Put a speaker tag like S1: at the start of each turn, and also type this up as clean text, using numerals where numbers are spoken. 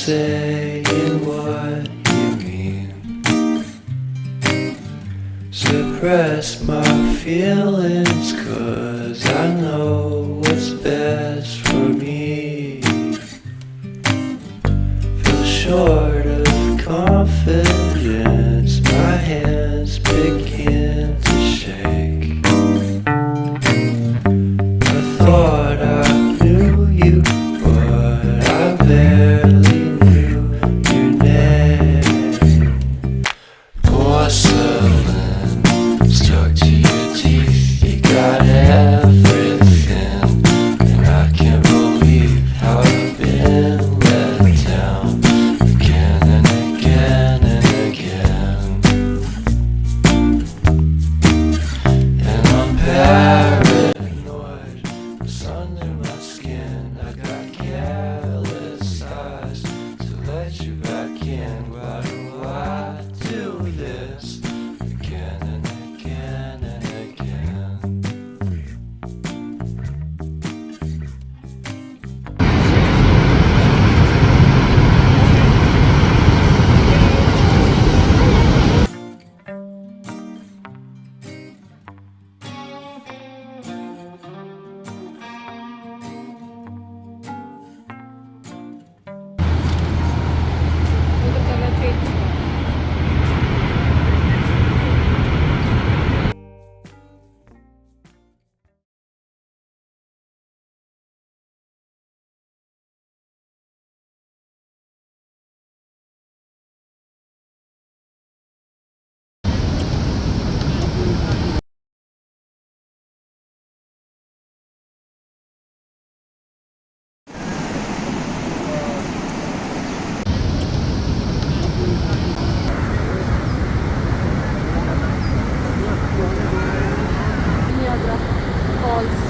S1: saying what you mean. Suppress my feelings, 'cause I know what's best for me. Feel short of confidence, my hands begin to shake. I thought I knew you, but I barely knew your name. Porcelain stuck to your teeth, you got everything, and I can't believe how I've been let down again and again and again. And I'm paranoid, it's under my skin. I got careless eyes to let you back in. Why do I do this again and again and again?
S2: Niagara Falls.